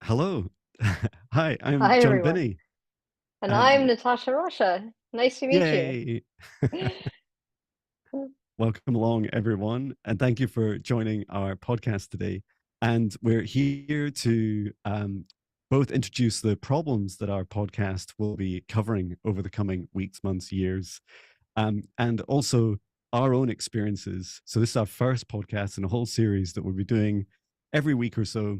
Hello. Hi, I'm Hi, John everyone. Binnie. And I'm Um, Natasha Rocha. Nice to meet you. Yay. Welcome along, everyone. And thank you for joining our podcast today. And we're here to both introduce the problems that our podcast will be covering over the coming weeks, months, years, and also our own experiences. So, this is our first podcast in a whole series that we'll be doing every week or so,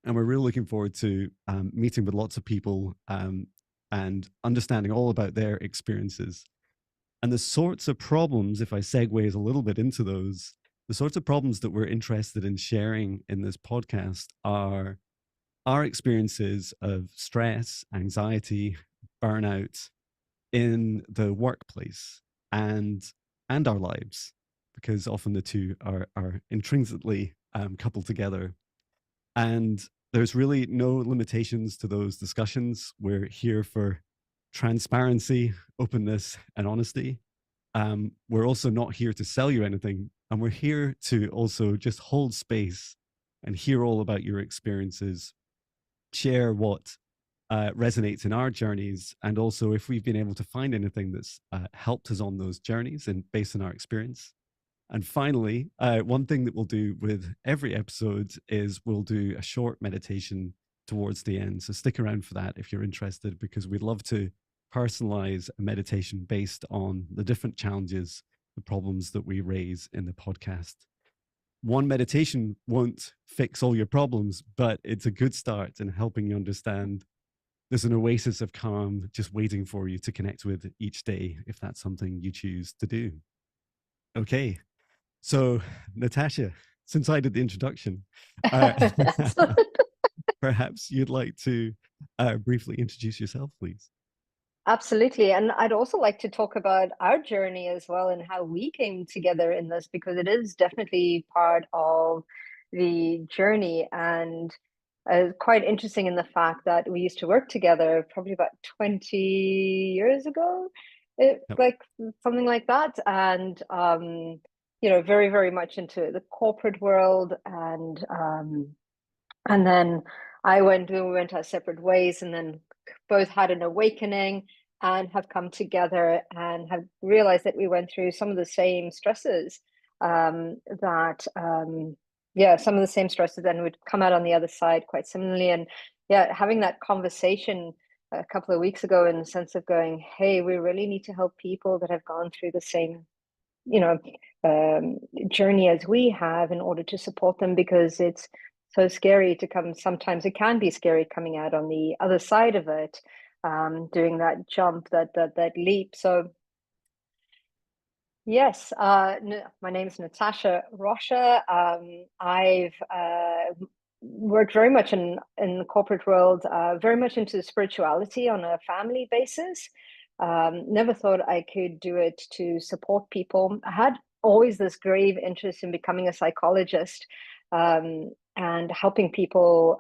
and we're really looking forward to meeting with lots of people and understanding all about their experiences and the sorts of problems. If I segue a little bit into those, the sorts of problems that we're interested in sharing in this podcast are our experiences of stress, anxiety, burnout in the workplace and and our lives, because often the two are intrinsically coupled together. And there's really no limitations to those discussions. We're here for transparency, openness, and honesty. We're also not here to sell you anything. And we're here to also just hold space and hear all about your experiences, share what resonates in our journeys, and also if we've been able to find anything that's helped us on those journeys and based on our experience. And finally, one thing that we'll do with every episode is we'll do a short meditation towards the end. So stick around for that if you're interested, because we'd love to personalize a meditation based on the different challenges, the problems that we raise in the podcast. One meditation won't fix all your problems, but it's a good start in helping you understand there's an oasis of calm just waiting for you to connect with each day if that's something you choose to do. Okay, so, Natasha, since I did the introduction, uh, perhaps you'd like to briefly introduce yourself, please. Absolutely. And I'd also like to talk about our journey as well and how we came together in this, because it is definitely part of the journey. And quite interesting in the fact that we used to work together probably about 20 years ago, Yep. like something like that. And, very, very much into the corporate world. And then we went our separate ways, and then both had an awakening and have come together and have realized that we went through some of the same stresses some of the same stresses, and would come out on the other side quite similarly. And yeah, having that conversation a couple of weeks ago in the sense of going, hey, we really need to help people that have gone through the same, you know, journey as we have in order to support them, because it's so scary to come. Sometimes it can be scary coming out on the other side of it, doing that jump, that leap. So yes, my name is Natasha Rocha. I've worked very much in the corporate world, very much into spirituality on a family basis. Never thought I could do it to support people. I had always this grave interest in becoming a psychologist, and helping people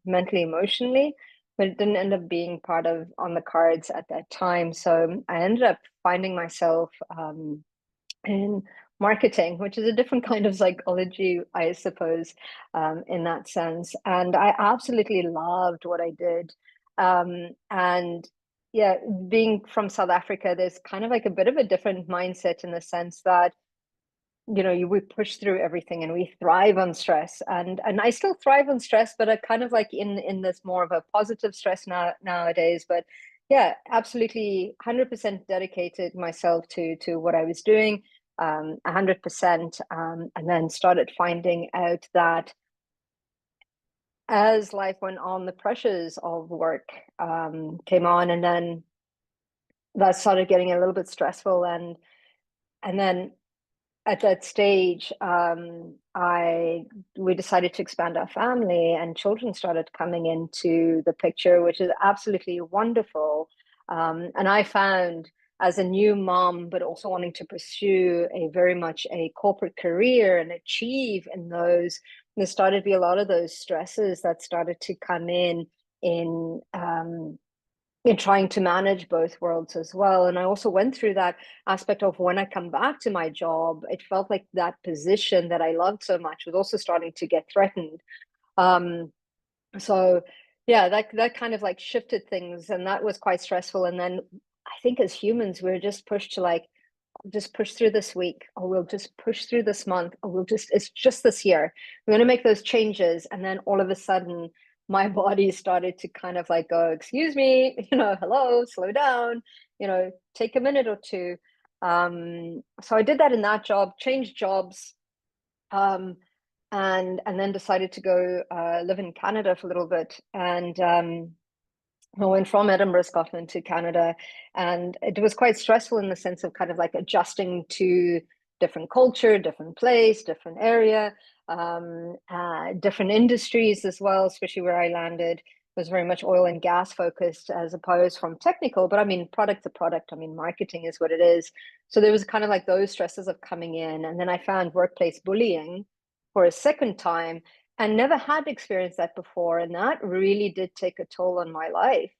mentally, emotionally, but it didn't end up being part of on the cards at that time. So I ended up finding myself in marketing, which is a different kind of psychology, I suppose, in that sense. And I absolutely loved what I did. And yeah, being from South Africa, there's kind of like a bit of a different mindset in the sense that we push through everything and we thrive on stress, and I still thrive on stress, but I kind of like in this more of a positive stress nowadays. But yeah, absolutely 100% dedicated myself to what I was doing, 100%, and then started finding out that as life went on, the pressures of work came on, and then that started getting a little bit stressful. And then at that stage, we decided to expand our family, and children started coming into the picture, which is absolutely wonderful. And I found, as a new mom, but also wanting to pursue a very much a corporate career and achieve in those, there started to be a lot of those stresses that started to come in trying to manage both worlds as well. And I also went through that aspect of when I come back to my job, it felt like that position that I loved so much was also starting to get threatened. Um, So yeah, that kind of like shifted things, and that was quite stressful. And then I think as humans, we're just pushed to like just push through this week, or we'll just push through this month, or we'll just, it's just this year. We're going to make those changes. And then all of a sudden, my body started to kind of like go, excuse me, hello, slow down, take a minute or two. So I did that in that job, changed jobs, um, and then decided to go live in Canada for a little bit. And I went from Edinburgh, Scotland to Canada, and it was quite stressful in the sense of kind of like adjusting to different culture, different place, different area, different industries as well, especially where I landed. It was very much oil and gas focused as opposed from technical, but I mean, product to product, I mean, marketing is what it is. So there was kind of like those stresses of coming in. And then I found workplace bullying for a second time and never had experienced that before. And that really did take a toll on my life.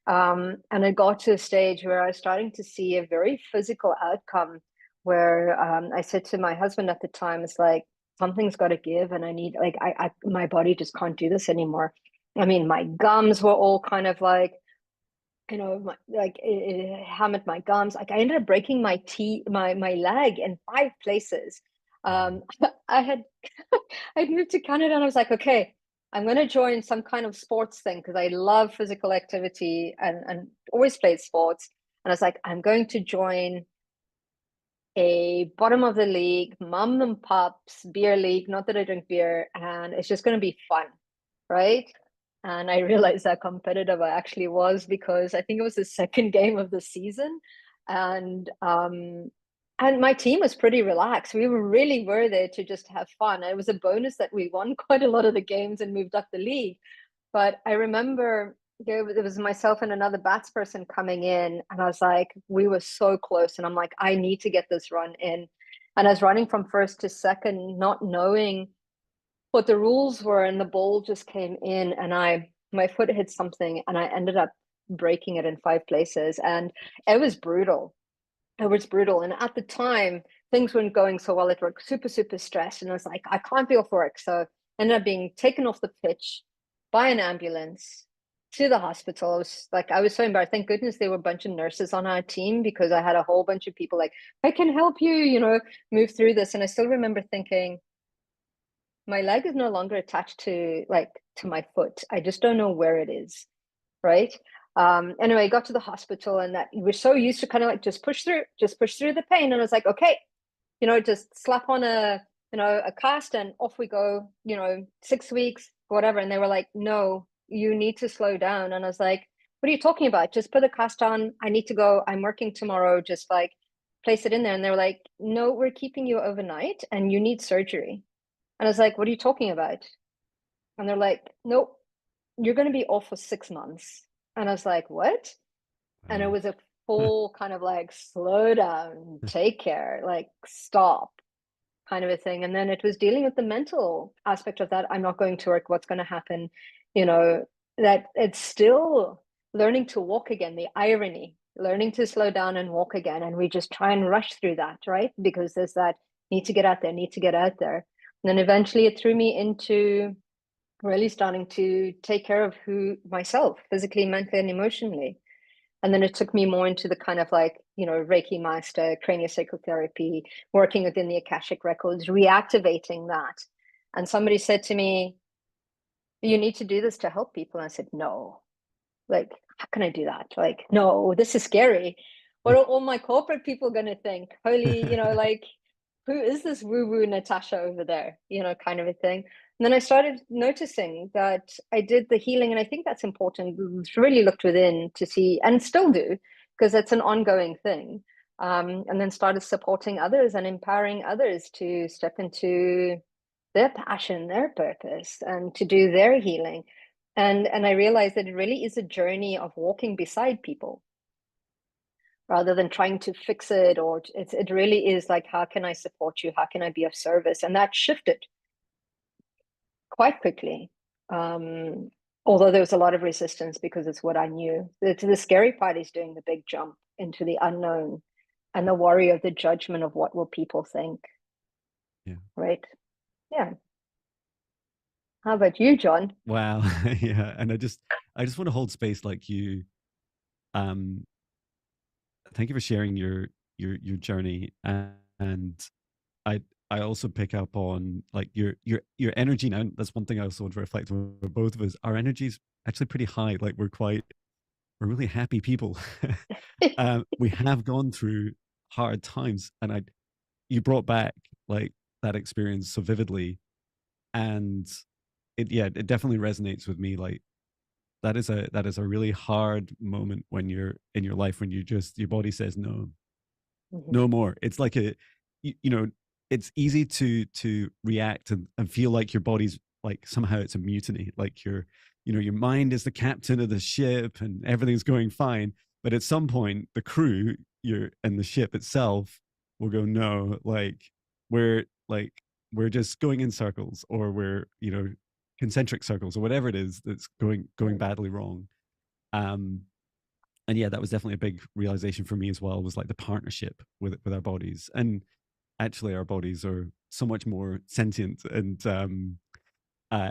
And it got to a stage where I was starting to see a very physical outcome where I said to my husband at the time, it's like, something's got to give. And I need, like, my body just can't do this anymore. I mean, my gums were all kind of like, it hammered my gums. Like I ended up breaking my leg in 5 places. Wow. I had I'd moved to Canada and I was like, okay, I'm going to join some kind of sports thing because I love physical activity and always played sports. And I was like, I'm going to join a bottom of the league, mom and pops beer league. Not that I drink beer, and it's just going to be fun, right? And I realized how competitive I actually was because I think it was the second game of the season, and my team was pretty relaxed. We were there to just have fun. It was a bonus that we won quite a lot of the games and moved up the league. But I remember there was myself and another bats person coming in, and I was like, we were so close, and I'm like, I need to get this run in. And I was running from first to second, not knowing what the rules were, and the ball just came in, and my foot hit something, and I ended up breaking it in 5 places, and it was brutal. It was brutal, and at the time, things weren't going so well at work. Super, super stressed, and I was like, I can't be off work, so I ended up being taken off the pitch by an ambulance to the hospital. I was so embarrassed. Thank goodness there were a bunch of nurses on our team because I had a whole bunch of people like, I can help you, move through this. And I still remember thinking, my leg is no longer attached to my foot. I just don't know where it is, right? Anyway, I got to the hospital, and that we're so used to kind of like just push through the pain. And I was like, okay, just slap on a cast and off we go, 6 weeks, whatever. And they were like, no, you need to slow down. And I was like, what are you talking about? Just put the cast on. I need to go. I'm working tomorrow. Just like place it in there. And they were like, no, we're keeping you overnight and you need surgery. And I was like, what are you talking about? And they're like, nope, you're going to be off for 6 months. And I was like, what? And it Wow. was a full kind of like, slow down, take care, like stop kind of a thing. And then it was dealing with the mental aspect of that. I'm not going to work. What's going to happen? You know, that it's still learning to walk again, the irony, learning to slow down and walk again. And we just try and rush through that, right? Because there's that need to get out there, need to get out there. And then eventually it threw me into really starting to take care of myself, physically, mentally, and emotionally. And then it took me more into the kind of like, Reiki master, craniosacral therapy, working within the Akashic records, reactivating that. And somebody said to me, you need to do this to help people. And I said, no, like, how can I do that? Like, no, this is scary. What are all my corporate people going to think? Holy, like, who is this woo-woo Natasha over there? Kind of a thing. And then I started noticing that I did the healing, and I think that's important. Really looked within to see, and still do, because it's an ongoing thing. And then started supporting others and empowering others to step into their passion, their purpose, and to do their healing. And I realized that it really is a journey of walking beside people rather than trying to fix it, or it really is like, how can I support you? How can I be of service? And that shifted quite quickly. Although there was a lot of resistance because it's what I knew. The scary part is doing the big jump into the unknown and the worry of the judgment of what will people think, Yeah. right? Yeah. How about you, John? Wow. Yeah. And I just want to hold space like you. Um, Thank you for sharing your journey. And I I also pick up on like your energy now. That's one thing I also want to reflect on for both of us. Our energy is actually pretty high. Like we're really happy people. We have gone through hard times, and I you brought back like that experience so vividly, and it definitely resonates with me. Like that is a really hard moment when you're in your life when you just your body says no, Mhm. no more. It's like you know, it's easy to react and feel like your body's like somehow it's a mutiny, like your mind is the captain of the ship and everything's going fine, but at some point the crew you're and the ship itself will go no, we're like we're just going in circles, or we're concentric circles, or whatever it is that's going Mm. badly wrong. um and yeah, that was definitely a big realization for me as well, was like the partnership with our bodies. And actually our bodies are so much more sentient and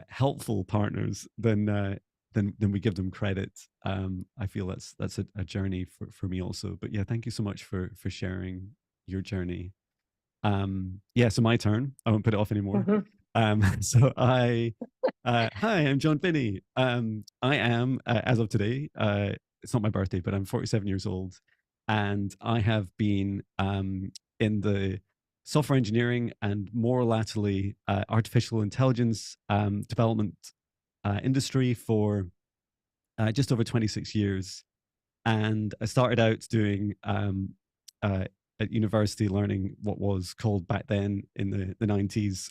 helpful partners than we give them credit. I feel that's a journey for me also. But yeah, thank you so much for sharing your journey. Yeah, so my turn. I won't put it off anymore. Mhm. So hi, I'm John Binnie. I am, as of today, it's not my birthday, but I'm 47 years old, and I have been in the software engineering and more latterly artificial intelligence development industry for just over 26 years. And I started out doing uh, at university, learning what was called back then in the 90s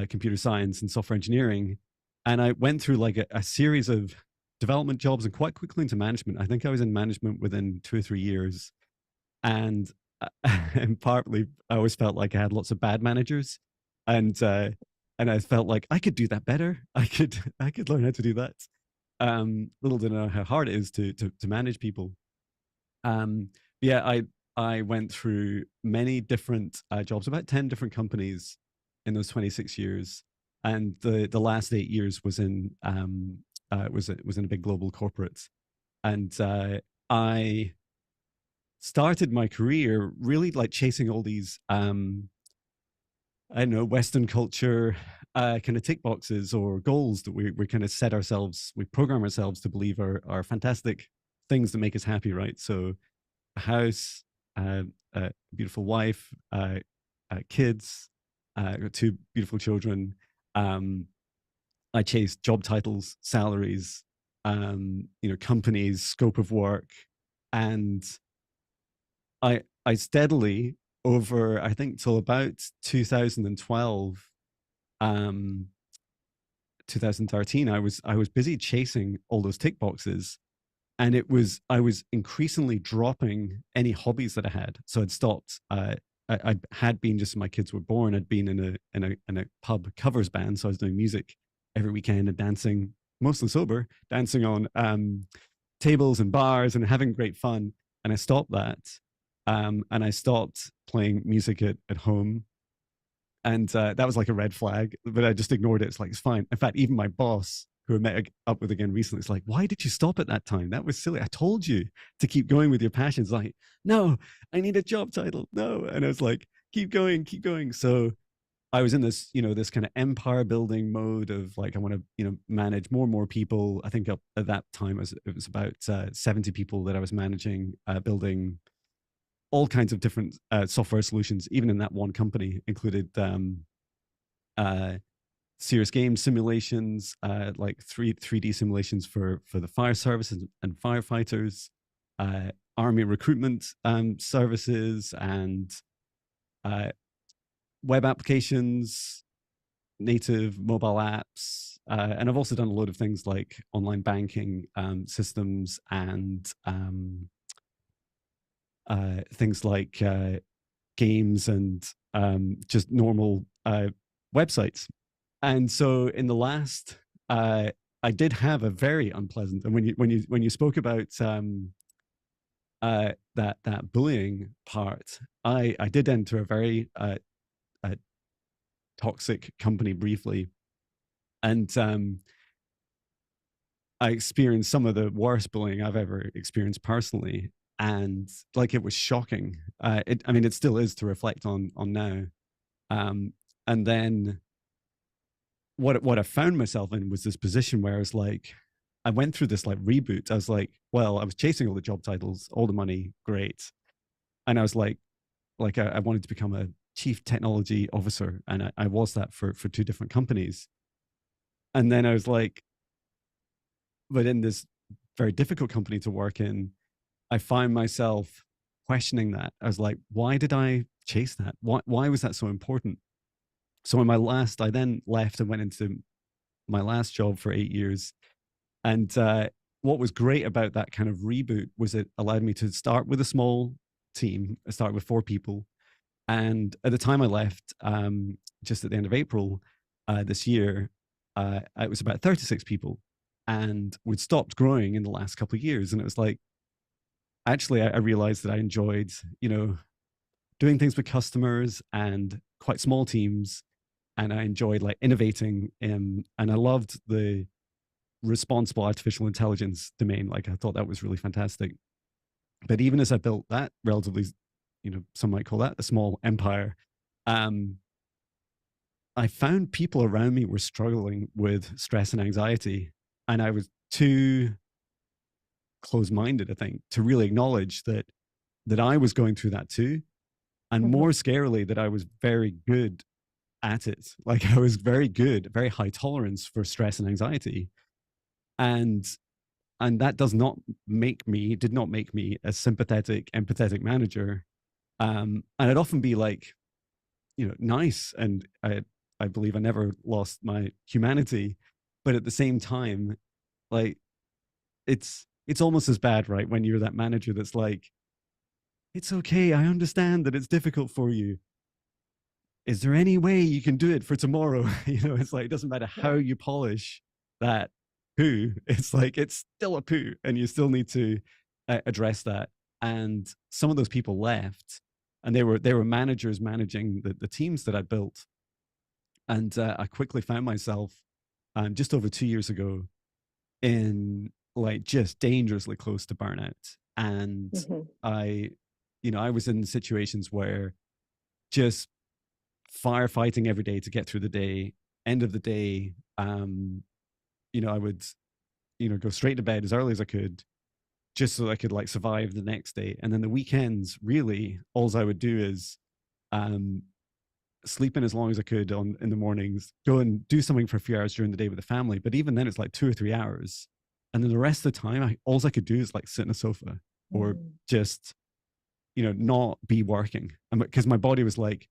computer science and software engineering. And I went through like a series of development jobs and quite quickly into management. I think I was in management within 2 or 3 years. And and partly I always felt like I had lots of bad managers, and uh, and I felt like I could do that better. I could learn how to do that. Little did I know how hard it is to manage people. Um, yeah, I went through many different jobs, about 10 different companies in those 26 years, and the last 8 years was in was in a big global corporate. And I started my career really like chasing all these I don't know, Western culture kind of tick boxes or goals that we kind of set ourselves, we program ourselves to believe are fantastic things that make us happy, right? So a house, a beautiful wife, kids, got two beautiful children. Um, I chased job titles, salaries, companies, scope of work, and I steadily over I think till about 2012, um, 2013, I was busy chasing all those tick boxes, and I was increasingly dropping any hobbies that I had. So I'd stopped. I had been, just when my kids were born, I'd been in a pub covers band, so I was doing music every weekend and dancing, mostly sober, dancing on tables and bars and having great fun. And I stopped that. And I stopped playing music at home. And that was like a red flag, but I just ignored it. It's like, it's fine. In fact, even my boss, who I met up with again recently, it's like, why did you stop at that time? That was silly. I told you to keep going with your passions. Like, no, I need a job title. No. And I was like, keep going, keep going. So I was in this, this kind of empire building mode of like, I want to, manage more and more people. I think up at that time, it was about 70 people that I was managing, building all kinds of different software solutions, even in that one company, included uh, serious game simulations, like 3D simulations for the fire services and firefighters, army recruitment services, and uh, web applications, native mobile apps. And I've also done a lot of things like online banking systems, and things like games, and just normal websites. And so in the last, I did have a very unpleasant. And when you spoke about that bullying part, I did enter a very toxic company briefly, And I experienced some of the worst bullying I've ever experienced personally, and like it was shocking. I mean, it still is to reflect on now. Um, and then what I found myself in was this position where I was like, I went through this like reboot. I was like, well, I was chasing all the job titles, all the money, great, and I was like I wanted to become a chief technology officer, and I was that for two different companies. And then I was like, but in this very difficult company to work in, I find myself questioning that. I was like, why did I chase that? Why was that so important? So in my last, I then left and went into my last job for 8 years. And what was great about that kind of reboot was it allowed me to start with a small team. I started with 4 people. And at the time I left, just at the end of April this year, it was about 36 people. And we'd stopped growing in the last couple of years. And it was like, actually, I realized that I enjoyed, doing things with customers and quite small teams. And I enjoyed like innovating. And I loved the responsible artificial intelligence domain. Like I thought that was really fantastic. But even as I built that relatively, some might call that a small empire, um, I found people around me were struggling with stress and anxiety. And I was too close minded, I think, to really acknowledge that I was going through that too. And more Mhm. scarily, that I was very good at it. Like I was very good, very high tolerance for stress and anxiety. And that did not make me a sympathetic, empathetic manager. And I'd often be like, nice. And I believe I never lost my humanity. But at the same time, like it's almost as bad, right? When you're that manager that's like, it's okay. I understand that it's difficult for you. Is there any way you can do it for tomorrow? It's like, it doesn't matter how Yeah. you polish that poo. It's like, it's still a poo and you still need to address that. And some of those people left and they were managers managing the teams that I built. And I quickly found myself just over 2 years ago in like just dangerously close to burnout. And Mhm. I, I was in situations where just firefighting every day to get through the day. End of the day, I would, go straight to bed as early as I could, just so I could like survive the next day. And then the weekends, really, all I would do is um, sleep in as long as I could on in the mornings, go and do something for a few hours during the day with the family. But even then, it's like 2 or 3 hours, and then the rest of the time, all I could do is like sit in a sofa or Mm. just, not be working, because my body was like,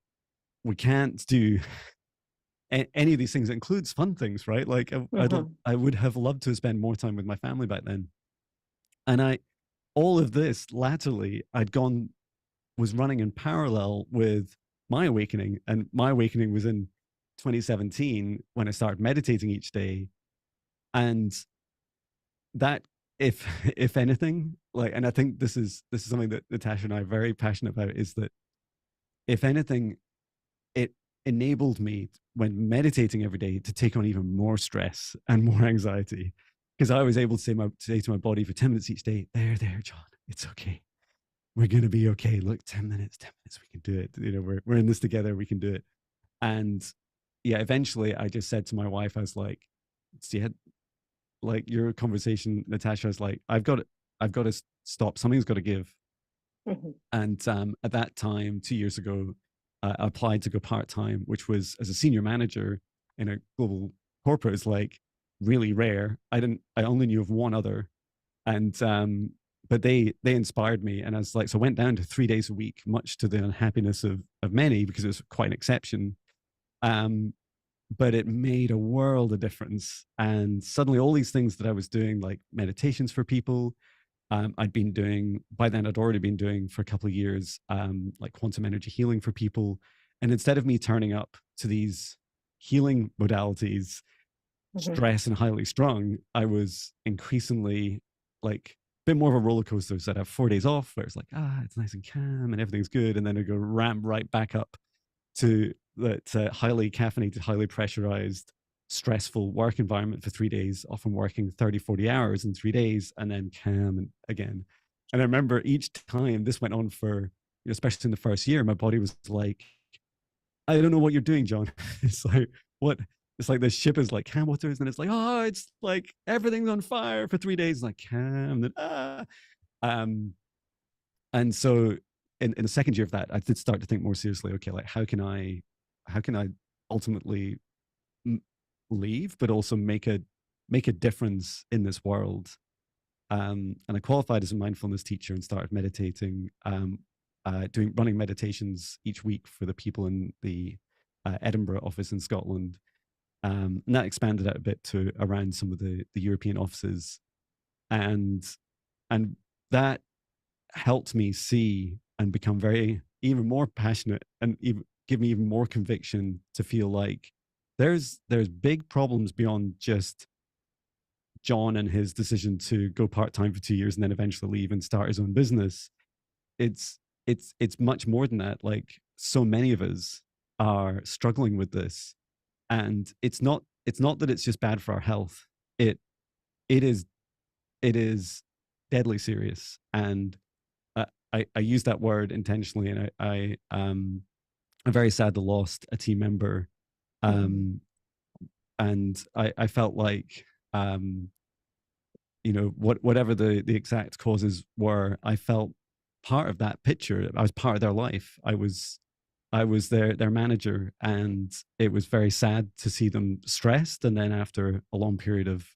we can't do any of these things. It includes fun things, right? Like Mhm. I would have loved to spend more time with my family back then. And all of this latterly, I'd gone, was running in parallel with my awakening. And my awakening was in 2017 when I started meditating each day. And that, if, if anything, like, and I think this is something that Natasha and I are very passionate about, is that if anything, it enabled me when meditating every day to take on even more stress and more anxiety, because I was able to say to my body for 10 minutes each day, there, John, it's okay. We're going to be okay. Look, 10 minutes, we can do it. We're in this together. We can do it. And yeah, eventually I just said to my wife, I was like, see, like your conversation, Natasha, I was like, I've got to stop. Something's got to give. Mhm. And at that time, 2 years ago, I applied to go part time, which was as a senior manager in a global corporate. Is like really rare. I only knew of one other, and but they inspired me, and I was like, so I went down to 3 days a week, much to the unhappiness of many because it was quite an exception. Um, but it made a world of difference, and suddenly all these things that I was doing, like meditations for people, I'd been doing by then. I'd already been doing for a couple of years, like quantum energy healing for people. And instead of me turning up to these healing modalities, Mhm. stressed and highly strung, I was increasingly like a bit more of a roller coaster. So I'd have 4 days off where it's like, it's nice and calm and everything's good. And then I'd go ramp right back up to that highly caffeinated, highly pressurized. stressful work environment for 3 days, often working 30, 40 hours in 3 days, and then calm and again. And I remember each time this went on for, especially in the first year, my body was like, I don't know what you're doing, John. It's like, what? It's like the ship is like calm waters, and it's like, oh, it's like everything's on fire for 3 days, like calm, and um, and so in the second year of that, I did start to think more seriously. Okay, like how can I ultimately leave, but also make a difference in this world. And I qualified as a mindfulness teacher and started meditating, running meditations each week for the people in the Edinburgh office in Scotland. And that expanded out a bit to around some of the European offices, and and that helped me see and become very even more passionate, and even give me even more conviction to feel like there's big problems beyond just John and his decision to go part-time for 2 years and then eventually leave and start his own business. It's it's much more than that. Like, so many of us are struggling with this, and it's not that it's just bad for our health. It it is it is deadly serious. And I use that word intentionally, and I'm very sad to lost a team member. Mm. And I felt like, whatever the exact causes were, I felt part of that picture. I was part of their life. I was their manager, and it was very sad to see them stressed. And then after a long period of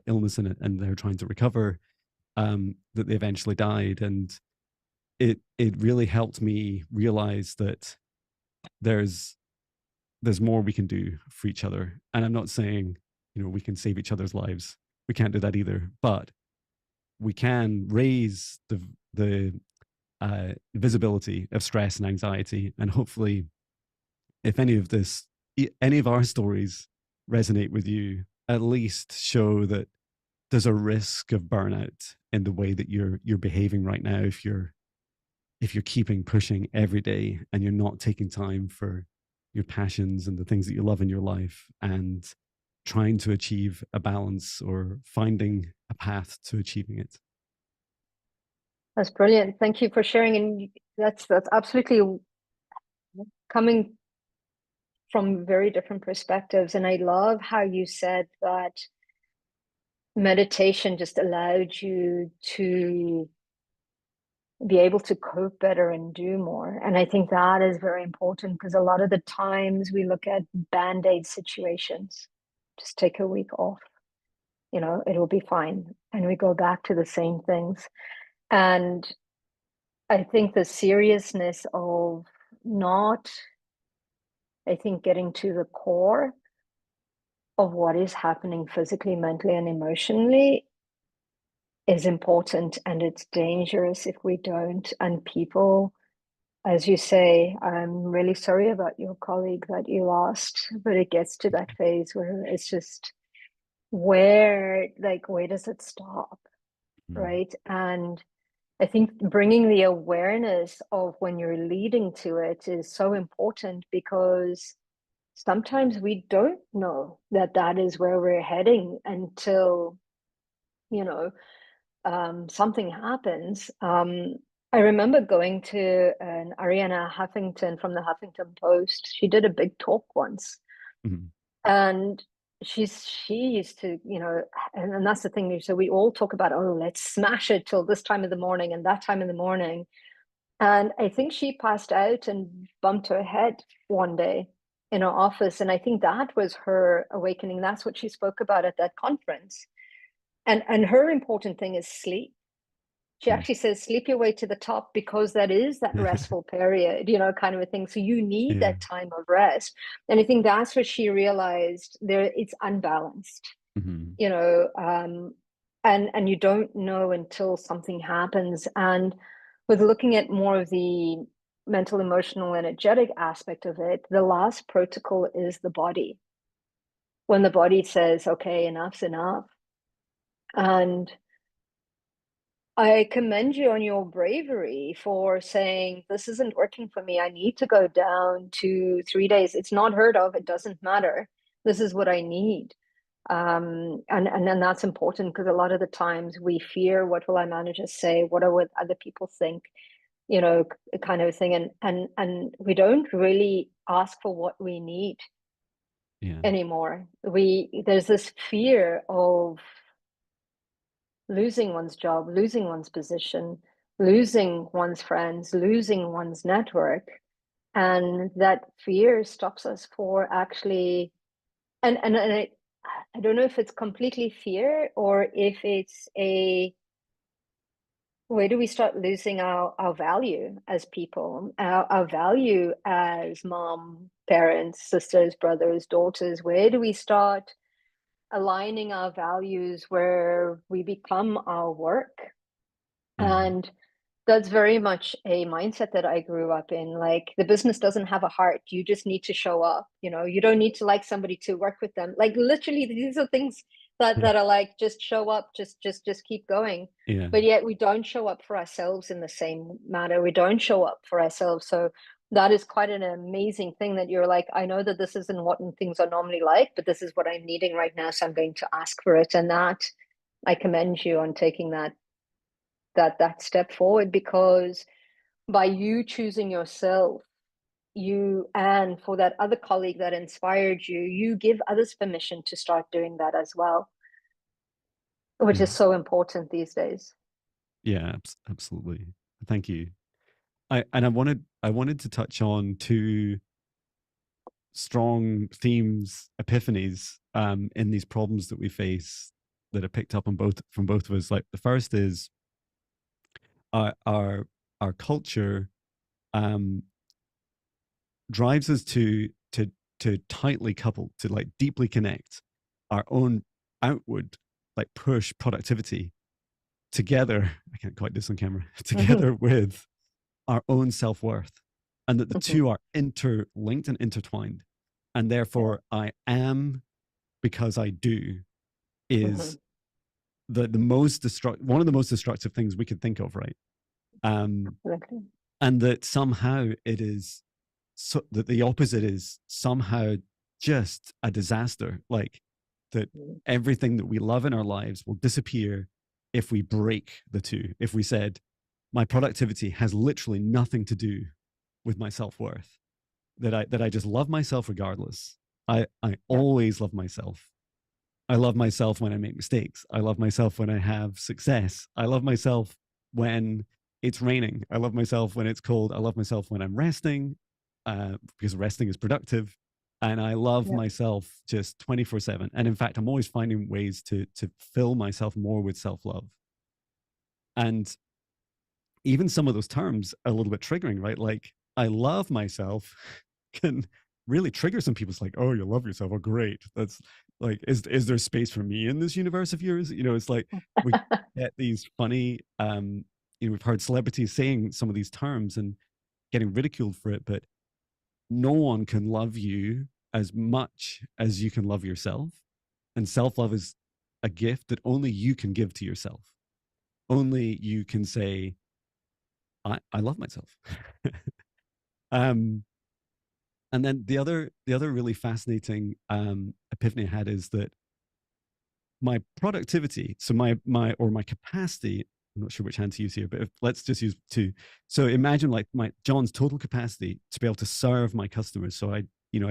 illness, and they're trying to recover, that they eventually died. And it really helped me realize that there's there's more we can do for each other. And I'm not saying, we can save each other's lives. We can't do that either. But we can raise the visibility of stress and anxiety. And hopefully, if any of our stories resonate with you, at least show that there's a risk of burnout in the way that you're behaving right now, if you're keeping pushing every day and you're not taking time for your passions and the things that you love in your life, and trying to achieve a balance or finding a path to achieving it. That's brilliant. Thank you for sharing. And that's absolutely coming from very different perspectives. And I love how you said that meditation just allowed you to be able to cope better and do more. And I think that is very important, because a lot of the times we look at band-aid situations. Just take a week off, it'll be fine. And we go back to the same things. And I think the seriousness of not, I think, getting to the core of what is happening physically, mentally, and emotionally is important. And it's dangerous if we don't. And people, as you say, I'm really sorry about your colleague that you lost, but it gets to that phase where it's just, where does it stop? Mm. Right. And I think bringing the awareness of when you're leading to it is so important, because sometimes we don't know that that is where we're heading until, something happens. I remember going to an Ariana Huffington from the Huffington Post. She did a big talk once, Mhm. and she used to, and that's the thing. So we all talk about, oh, let's smash it till this time of the morning and that time in the morning. And I think she passed out and bumped her head one day in her office. And I think that was her awakening. That's what she spoke about at that conference. And her important thing is sleep. She Mm. actually says, sleep your way to the top, because that is that restful period, kind of a thing. So you need Yeah. that time of rest. And I think that's what she realized, there it's unbalanced, Mhm. and you don't know until something happens. And with looking at more of the mental, emotional, energetic aspect of it, the last protocol is the body. When the body says, okay, enough's enough. And I commend you on your bravery for saying, this isn't working for me. I need to go down to 3 days. It's not heard of. It doesn't matter. This is what I need. And that's important because a lot of the times we fear, what will our managers say? What are what other people think? Kind of thing. And we don't really ask for what we need Yeah. anymore. There's this fear of losing one's job, losing one's position, losing one's friends, losing one's network. And that fear stops us for actually, and I don't know if it's completely fear or if it's where do we start losing our value as people, our value as mom, parents, sisters, brothers, daughters? Where do we start aligning our values where we become our work? Yeah. And that's very much a mindset that I grew up in. Like, the business doesn't have a heart. You just need to show up. You don't need to like somebody to work with them. Like, literally, these are things that Yeah. are like, just show up, just keep going. Yeah. But yet we don't show up for ourselves in the same manner. We don't show up for ourselves. So that is quite an amazing thing that you're like, I know that this isn't what things are normally like, but this is what I'm needing right now. So I'm going to ask for it. And that, I commend you on taking that step forward, because by you choosing yourself, and for that other colleague that inspired you, you give others permission to start doing that as well, which Yeah. is so important these days. Yeah. Absolutely. Thank you. I wanted to touch on two strong themes, epiphanies, in these problems that we face that are picked up on both from both of us. Like, the first is our culture um, drives us to tightly couple, to like deeply connect our own outward like push productivity together. I can't quite do this on camera. Mm-hmm. Together with our own self-worth, and that the Mm-hmm. two are interlinked and intertwined, and Yeah. therefore I am because I do Mm-hmm. is the most one of the most destructive things we could think of, right? um Absolutely. and that somehow it is, so that the opposite is somehow just a disaster, like that Mm-hmm. everything that we love in our lives will disappear if we break the two. If we said, my productivity has literally nothing to do with my self-worth, that I just love myself regardless. I Yeah. always love myself. I love myself when I make mistakes. I love myself when I have success. I love myself when it's raining. I love myself when it's cold. I love myself when I'm resting, because resting is productive. And I love Yeah. myself just 24/7. And in fact, I'm always finding ways to fill myself more with self love. And even some of those terms are a little bit triggering, right? Like, I love myself can really trigger some people. It's like, oh, you love yourself. Oh, great. That's like, is there space for me in this universe of yours? It's like we get these funny, we've heard celebrities saying some of these terms and getting ridiculed for it, but no one can love you as much as you can love yourself. And self love is a gift that only you can give to yourself. Only you can say, I love myself. um, and then the other really fascinating epiphany I had is that my productivity, so my capacity, I'm not sure which hand to use here, but let's just use two. So imagine like my John's total capacity to be able to serve my customers. So I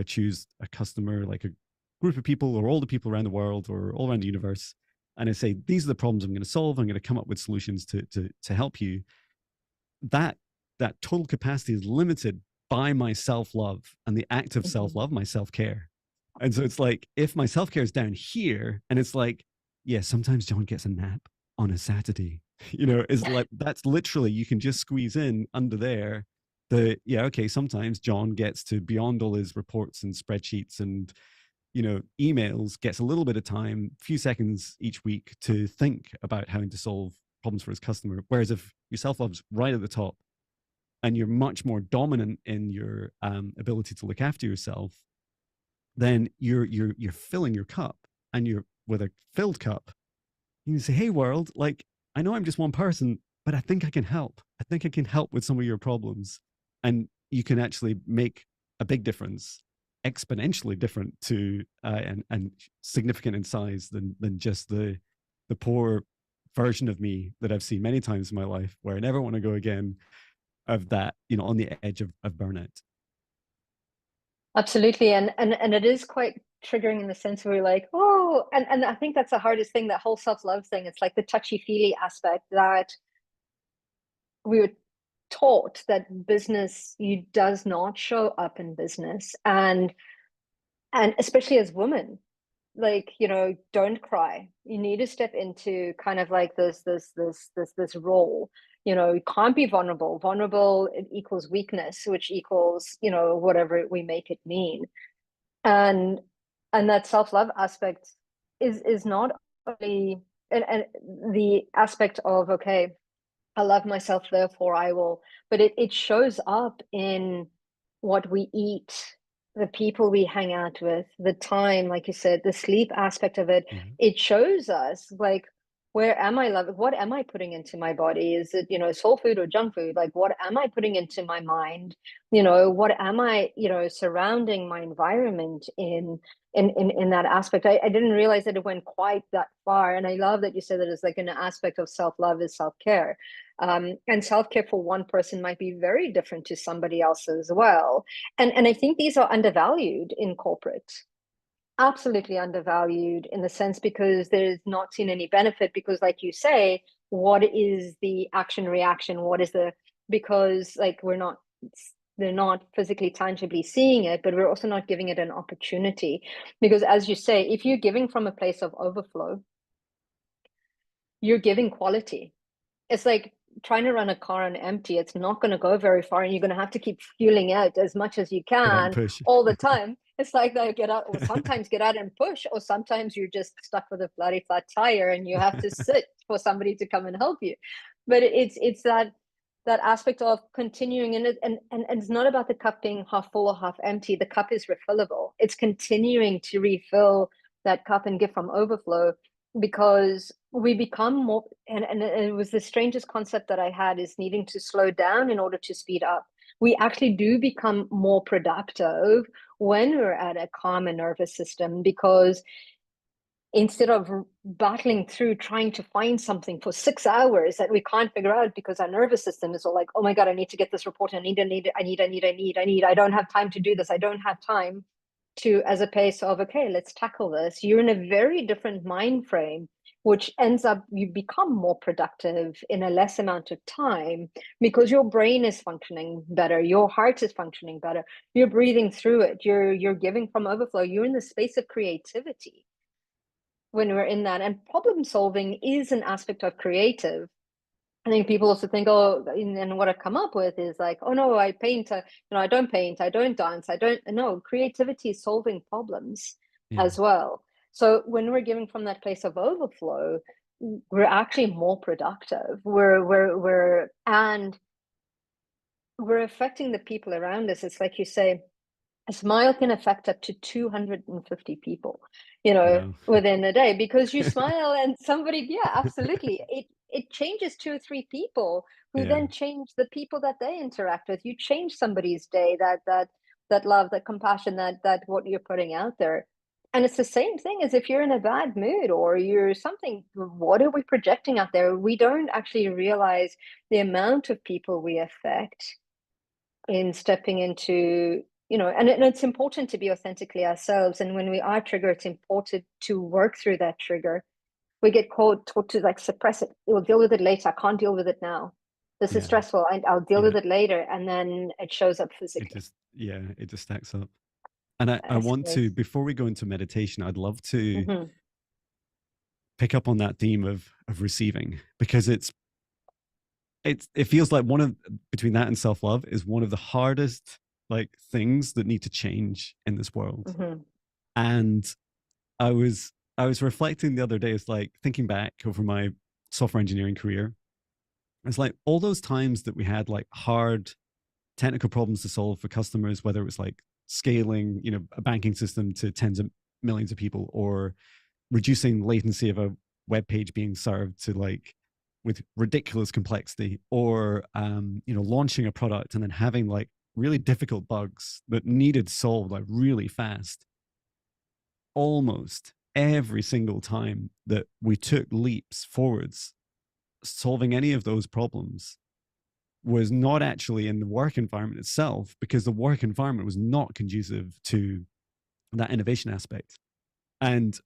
choose a customer, like a group of people or all the people around the world or all around the universe, and I say, these are the problems I'm going to solve. I'm going to come up with solutions to help you. That that total capacity is limited by my self-love and the act of Mm-hmm. self-love, my self-care. And so it's like, if my self-care is down here, and it's like, yeah, sometimes John gets a nap on a Saturday, is like, that's literally, you can just squeeze in under there. Yeah, okay, sometimes John gets to, beyond all his reports and spreadsheets and emails, gets a little bit of time, a few seconds each week to think about having to solve problems for his customer. Whereas if your self-love's right at the top, and you're much more dominant in your ability to look after yourself, then you're filling your cup, and you're with a filled cup. You can say, "Hey, world, like, I know I'm just one person, but I think I can help. I think I can help with some of your problems," and you can actually make a big difference. exponentially different to and significant in size than just the poor version of me that I've seen many times in my life, where I never want to go again, of that, on the edge of burnout. Absolutely. And it is quite triggering in the sense where you're like, oh, and I think that's the hardest thing, that whole self-love thing. It's like the touchy-feely aspect that we were taught that business, you does not show up in business. And especially as women, like, don't cry. You need to step into kind of like this role. You can't be vulnerable. Vulnerable, it equals weakness, which equals, whatever we make it mean. And that self-love aspect is not only, and the aspect of, okay, I love myself, therefore I will, but it shows up in what we eat, the people we hang out with, the time, like you said, the sleep aspect of it. Mm-hmm. It shows us, like, where am I loving? What am I putting into my body? Is it, soul food or junk food? Like, what am I putting into my mind? What am I, surrounding my environment in that aspect? I didn't realize that it went quite that far. And I love that you said that it's like an aspect of self-love is self-care. And self-care for one person might be very different to somebody else as well. And I think these are undervalued in corporate, absolutely undervalued in the sense because there's not seen any benefit, because like you say, what is the action reaction? Because like they're not physically tangibly seeing it, but we're also not giving it an opportunity. Because as you say, if you're giving from a place of overflow, you're giving quality. It's like trying to run a car on empty. It's not going to go very far, and you're going to have to keep fueling out as much as you Get out and can push. all the time. It's like they get out, or sometimes get out and push, or sometimes you're just stuck with a bloody flat tire and you have to sit for somebody to come and help you. But it's that aspect of continuing in it, and it's not about the cup being half full or half empty. The cup is refillable. It's continuing to refill that cup and give from overflow, because we become more, and it was the strangest concept that I had, is needing to slow down in order to speed up. We actually do become more productive when we're at a calmer nervous system, because instead of battling through trying to find something for 6 hours that we can't figure out because our nervous system is all like, oh my God, I need to get this report. I don't have time to do this. I don't have time to, as a pace of, okay, let's tackle this. You're in a very different mind frame, which ends up, you become more productive in a less amount of time because your brain is functioning better. Your heart is functioning better. You're breathing through it. You're giving from overflow. You're in the space of creativity when we're in that. And problem solving is an aspect of creative. I think people also think, oh, and what I've come up with is like, oh no, I paint, I don't paint, I don't dance, I don't, no, creativity is solving problems Yeah. as well. So when we're giving from that place of overflow, we're actually more productive. And we're affecting the people around us. It's like you say, a smile can affect up to 250 people, Wow. within a day, because you smile and somebody, yeah, absolutely. It changes 2 or 3 people who Yeah. then change the people that they interact with. You change somebody's day, that love, that compassion, that what you're putting out there. And it's the same thing as if you're in a bad mood or you're something, what are we projecting out there? We don't actually realize the amount of people we affect in stepping into, and it's important to be authentically ourselves. And when we are triggered, it's important to work through that trigger. We get taught to like suppress it. We'll deal with it later. I can't deal with it now. This is Yeah. stressful. I'll deal Yeah. with it later. And then it shows up It physically. just, yeah, it just stacks up. And I Yes, want yes. to, before we go into meditation, I'd love to Mm-hmm. pick up on that theme of receiving, because it feels like one of, between that and self-love, is one of the hardest like things that need to change in this world. Mm-hmm. And I was reflecting the other day, it's like thinking back over my software engineering career. It's like all those times that we had like hard technical problems to solve for customers, whether it was like scaling, a banking system to tens of millions of people, or reducing latency of a web page being served to like with ridiculous complexity, or launching a product and then having like really difficult bugs that needed solved like really fast, almost every single time that we took leaps forwards, solving any of those problems was not actually in the work environment itself, because the work environment was not conducive to that innovation aspect. And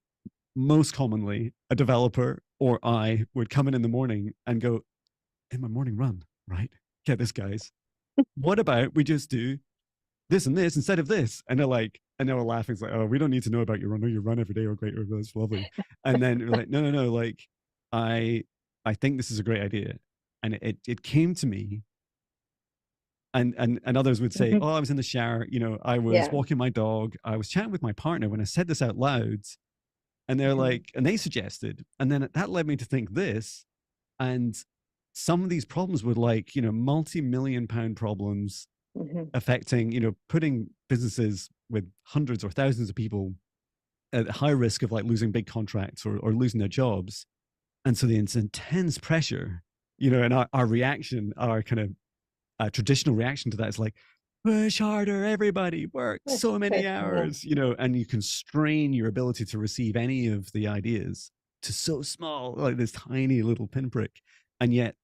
most commonly, a developer or I would come in the morning and go, in my morning run, right? Get this, guys. What about we just do this and this instead of this? And they're like, and they were laughing. It's like, oh, we don't need to know about your run. No, you run every day. Oh, great. Oh, that's lovely. And then we're like, no. Like, I, I think this is a great idea. And it came to me, and others would say, Mhm. oh, I was in the shower. I was Yeah. walking my dog. I was chatting with my partner when I said this out loud. And they're Mhm. like, and they suggested, and then that led me to think this. And some of these problems were like, multi-million pound problems Mhm. affecting, putting businesses with hundreds or thousands of people at high risk of like losing big contracts or losing their jobs. And so the intense pressure, and our reaction, our kind of traditional reaction to that is like, push harder, everybody, work so many Yeah. hours, and you constrain your ability to receive any of the ideas to so small, like this tiny little pinprick. And yet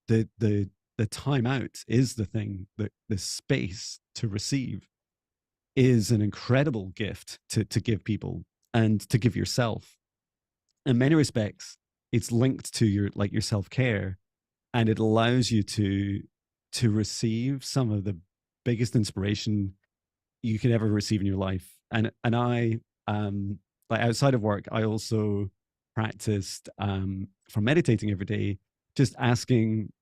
the the the timeout is the thing, that the space to receive is an incredible gift to give people and to give yourself. In many respects, it's linked to your self-care, and it allows you to receive some of the biggest inspiration you could ever receive in your life. And I, like outside of work, I also practiced for meditating every day, just asking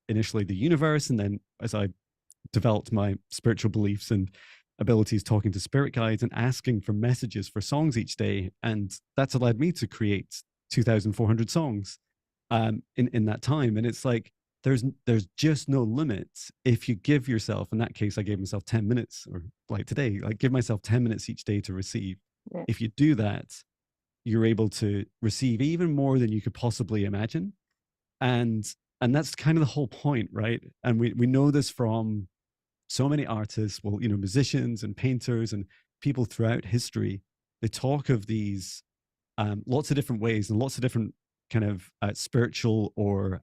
initially the universe, and then as I developed my spiritual beliefs and abilities, talking to spirit guides and asking for messages for songs each day. And that's allowed me to create 2,400 songs in that time. And it's like, there's just no limits if you give yourself, in that case, I gave myself 10 minutes, or like today, like give myself 10 minutes each day to receive. Yeah. If you do that, you're able to receive even more than you could possibly imagine. And that's kind of the whole point, right? And we know this from so many artists, well, musicians and painters and people throughout history. They talk of these lots of different ways and lots of different kind of spiritual or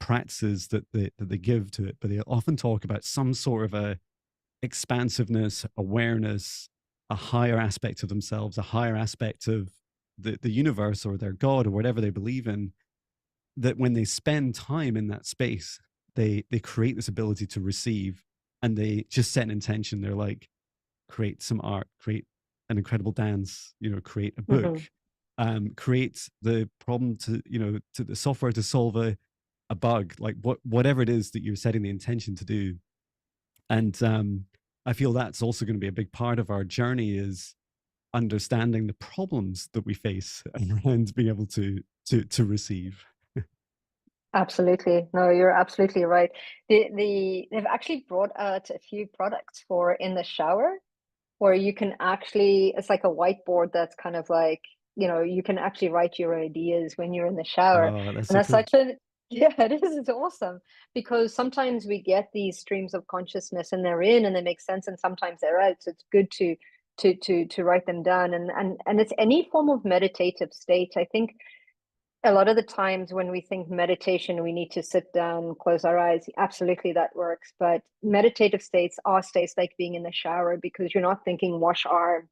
practices that they give to it, but they often talk about some sort of a expansiveness, awareness, a higher aspect of themselves, a higher aspect of the universe or their God or whatever they believe in, that when they spend time in that space, they create this ability to receive, and they just set an intention. They're like, create some art, create an incredible dance, create a book, Mhm. create the problem to the software to solve a bug, like whatever it is that you're setting the intention to do. And I feel that's also going to be a big part of our journey, is understanding the problems that we face and being able to receive. Absolutely. No, you're absolutely right. They've actually brought out a few products for in the shower, where you can actually, it's like a whiteboard that's kind of like, you can actually write your ideas when you're in the shower. Oh, that's And so that's cool. such a, yeah, it is. It's awesome, because sometimes we get these streams of consciousness and they're in and they make sense, and sometimes they're out. So it's good to write them down. And it's any form of meditative state. I think a lot of the times when we think meditation, we need to sit down, close our eyes. Absolutely, that works. But meditative states are states like being in the shower, because you're not thinking wash arm,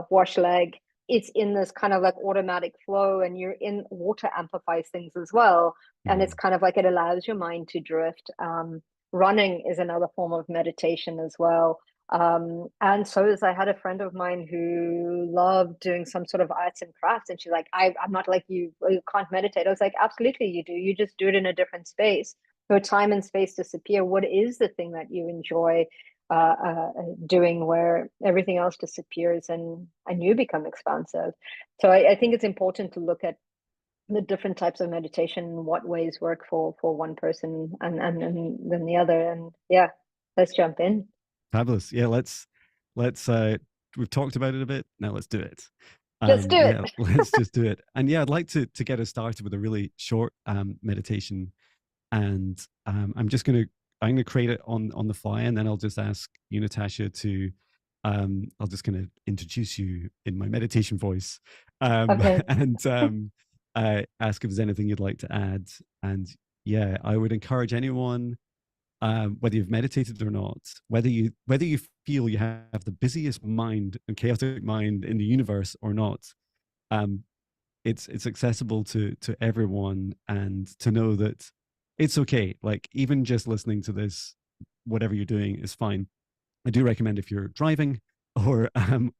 wash leg. It's in this kind of like automatic flow, and you're in water amplifies things as well. And it's Mhm. kind of like it allows your mind to drift. Running is another form of meditation as well. And so is, I had a friend of mine who loved doing some sort of arts and crafts, and she's like, I'm not like you can't meditate. I was like, absolutely you do. You just do it in a different space. Your time and space disappear. What is the thing that you enjoy doing, where everything else disappears and you become expansive? So I think it's important to look at the different types of meditation and what ways work for one person and then the other. And yeah, let's jump in. Fabulous. Yeah, let's we've talked about it a bit. Now let's do it. Let's do it. Yeah, let's just do it. And yeah, I'd like to get us started with a really short meditation. And I'm just going to I'm gonna create it on the fly, and then I'll just ask you, Natasha, to I'll just kind of introduce you in my meditation voice, Okay. and ask if there's anything you'd like to add. And yeah, I would encourage anyone, whether you've meditated or not, whether you feel you have the busiest mind and chaotic mind in the universe or not, um, it's accessible to everyone, and to know that it's okay. Like, even just listening to this, whatever you're doing is fine. I do recommend, if you're driving or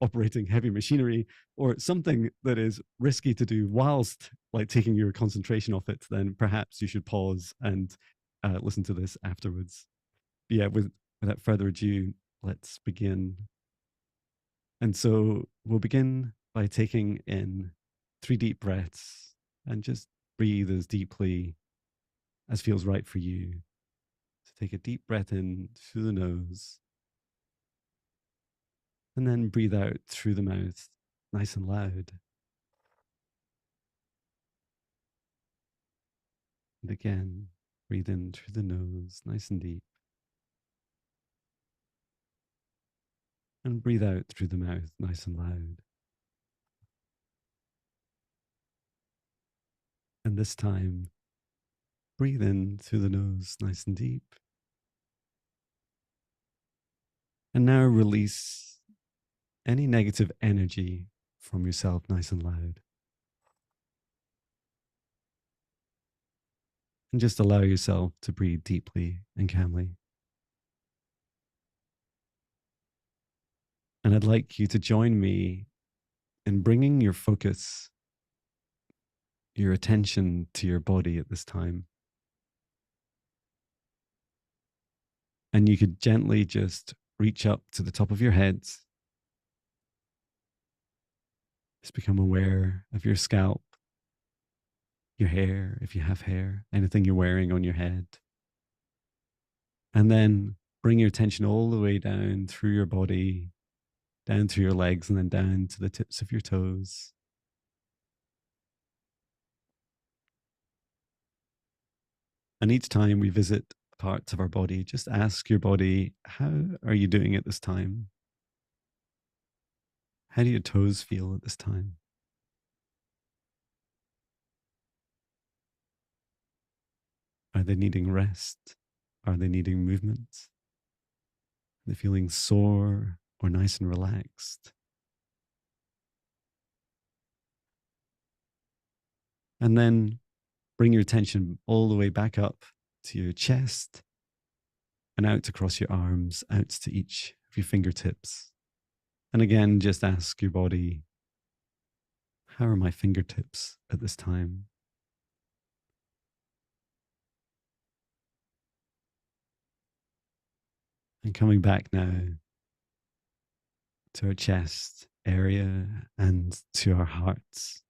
operating heavy machinery or something that is risky to do whilst like taking your concentration off it, then perhaps you should pause and listen to this afterwards. Yeah, without further ado, let's begin. And so we'll begin by taking in 3 deep breaths, and just breathe as deeply as feels right for you. So take a deep breath in through the nose, and then breathe out through the mouth, nice and loud. And again, breathe in through the nose, nice and deep, and breathe out through the mouth, nice and loud. And this time, breathe in through the nose, nice and deep. And now release any negative energy from yourself, nice and loud. And just allow yourself to breathe deeply and calmly. And I'd like you to join me in bringing your focus, your attention to your body at this time. And you could gently just reach up to the top of your head. Just become aware of your scalp, your hair, if you have hair, anything you're wearing on your head. And then bring your attention all the way down through your body, down through your legs, and then down to the tips of your toes. And each time we visit parts of our body, just ask your body, how are you doing at this time? How do your toes feel at this time? Are they needing rest? Are they needing movement? Are they feeling sore or nice and relaxed? And then bring your attention all the way back up to your chest and out across your arms, out to each of your fingertips. And again, just ask your body, how are my fingertips at this time? And coming back now to our chest area and to our hearts.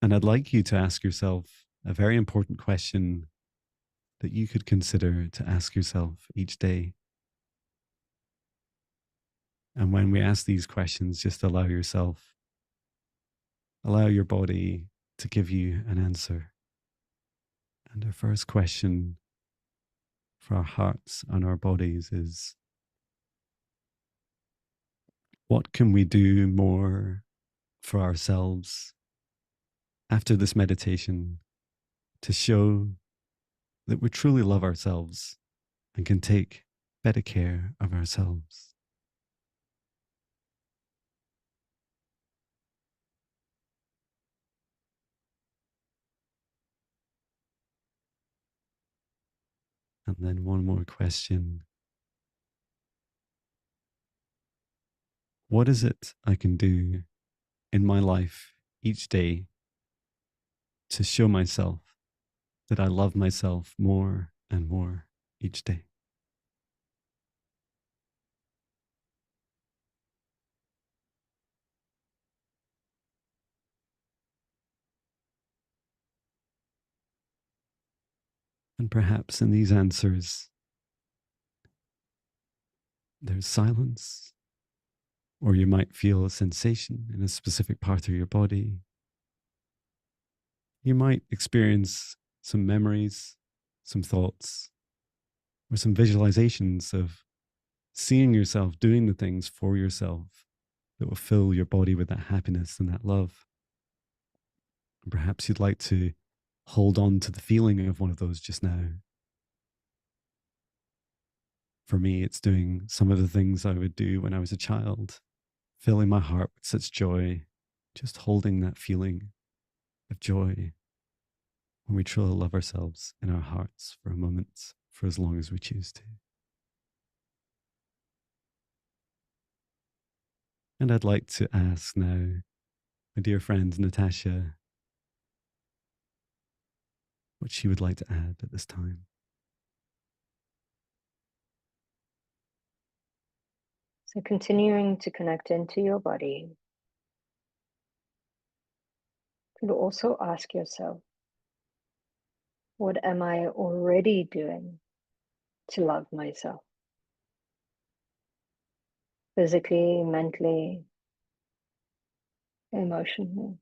And I'd like you to ask yourself a very important question that you could consider to ask yourself each day. And when we ask these questions, just allow your body to give you an answer. And our first question for our hearts and our bodies is, what can we do more for ourselves after this meditation to show that we truly love ourselves and can take better care of ourselves? And then one more question. What is it I can do in my life each day to show myself that I love myself more and more each day? And perhaps in these answers, there's silence, or you might feel a sensation in a specific part of your body. You might experience some memories, some thoughts, or some visualizations of seeing yourself doing the things for yourself that will fill your body with that happiness and that love. And perhaps you'd like to hold on to the feeling of one of those just now. For me, it's doing some of the things I would do when I was a child, filling my heart with such joy, just holding that feeling of joy when we truly love ourselves in our hearts for a moment, for as long as we choose to. And I'd like to ask now my dear friend Natasha what she would like to add at this time. So continuing to connect into your body, you could also ask yourself, what am I already doing to love myself? Physically, mentally, emotionally.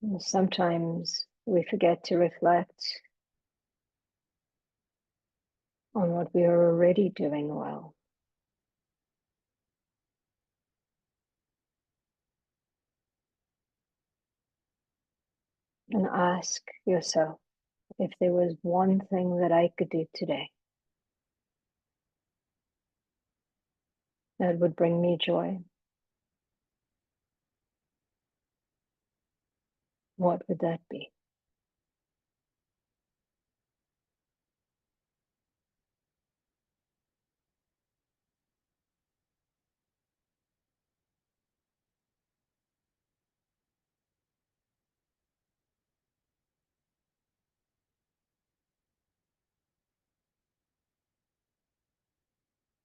And sometimes we forget to reflect on what we are already doing well. And ask yourself, if there was one thing that I could do today that would bring me joy, what would that be?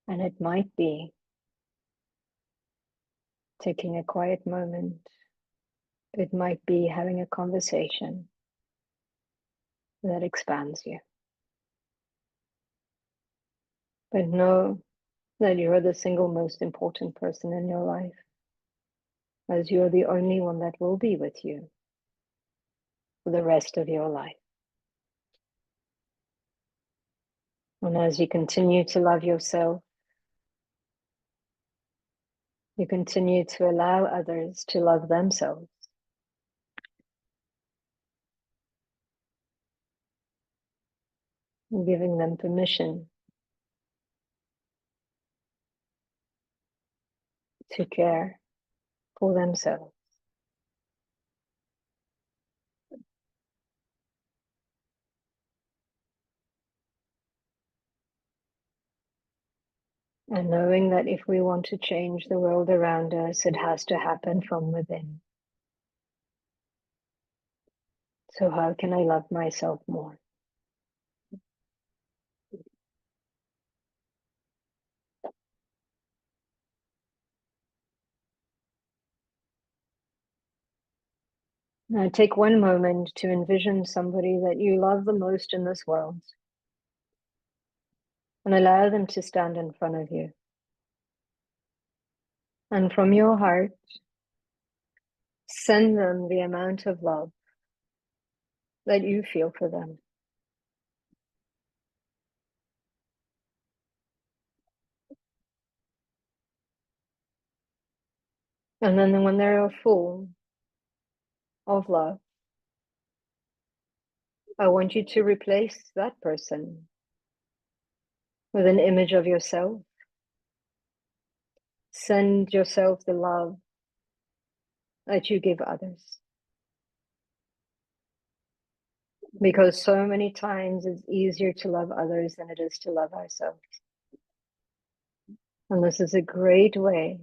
And it might be taking a quiet moment. It might be having a conversation that expands you. But know that you're the single most important person in your life, as you're the only one that will be with you for the rest of your life. And as you continue to love yourself, you continue to allow others to love themselves. Giving them permission to care for themselves. And knowing that if we want to change the world around us, it has to happen from within. So how can I love myself more? Now take one moment to envision somebody that you love the most in this world and allow them to stand in front of you. And from your heart, send them the amount of love that you feel for them. And then when they're full of love, I want you to replace that person with an image of yourself. Send yourself the love that you give others. Because so many times it's easier to love others than it is to love ourselves. And this is a great way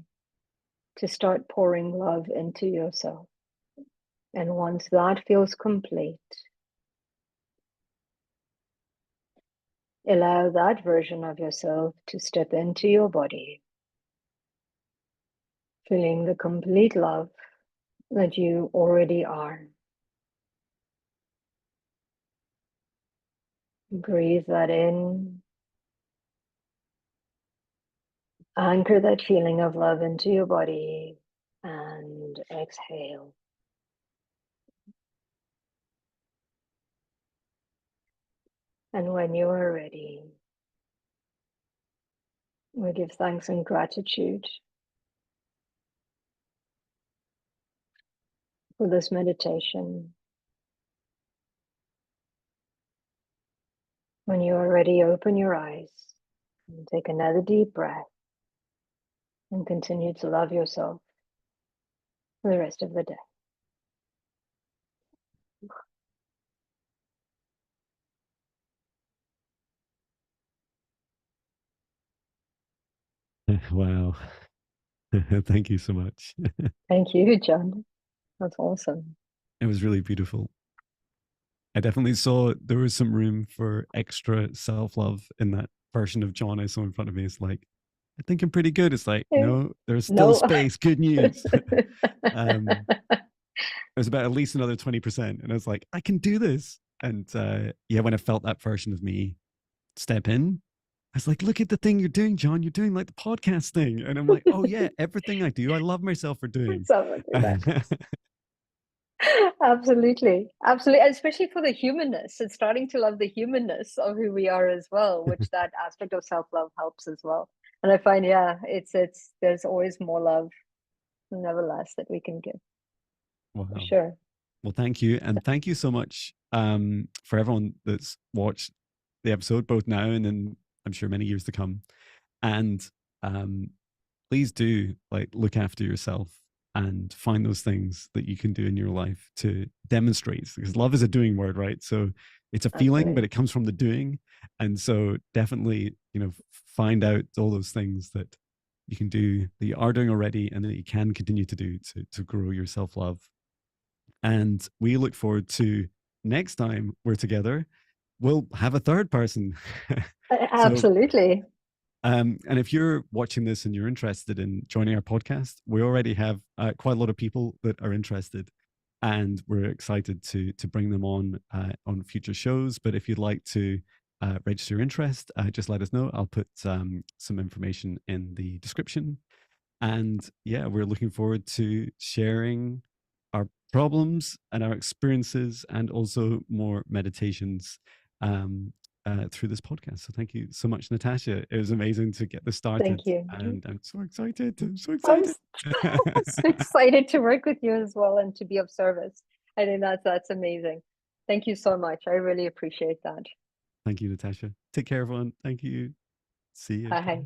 to start pouring love into yourself. And once that feels complete, allow that version of yourself to step into your body, feeling the complete love that you already are. Breathe that in Anchor that feeling of love into your body and exhale. And when you are ready, we give thanks and gratitude for this meditation. When you are ready, open your eyes and take another deep breath and continue to love yourself for the rest of the day. Wow. Thank you so much. Thank you, John. That's awesome. It was really beautiful. I definitely saw there was some room for extra self love in that version of John I saw in front of me. It's like, I think I'm pretty good. It's like, no, there's still No. space. Good news. There's about at least another 20%. And I was like, I can do this. And yeah, when I felt that version of me step in, I was like, look at the thing you're doing, John. You're doing like the podcast thing. And I'm like, oh, yeah, everything I do, I love myself for doing. Someone do that. Absolutely. Absolutely. Especially for the humanness. It's starting to love the humanness of who we are as well, which that aspect of self-love helps as well. And I find, yeah, it's there's always more love, never less, that we can give. Wow. For sure. Well, thank you. And thank you so much for everyone that's watched the episode, both now and in, I'm sure, many years to come. And please do like look after yourself and find those things that you can do in your life to demonstrate, because love is a doing word, right? So it's a feeling, Absolutely. but it comes from the doing. And so definitely, find out all those things that you can do, that you are doing already, and that you can continue to do to grow your self-love. And we look forward to next time we're together, we'll have a third person. So Absolutely. and if you're watching this and you're interested in joining our podcast, we already have quite a lot of people that are interested, and we're excited to bring them on future shows. But if you'd like to register your interest, just let us know. I'll put some information in the description. And yeah, we're looking forward to sharing our problems and our experiences, and also more meditations through this podcast. So thank you so much, Natasha. It was amazing to get this started. Thank you. And I'm so excited. I'm so I'm excited. so excited to work with you as well and to be of service. I think that's amazing. Thank you so much. I really appreciate that. Thank you, Natasha. Take care, everyone. Thank you. See you. Bye. Bye.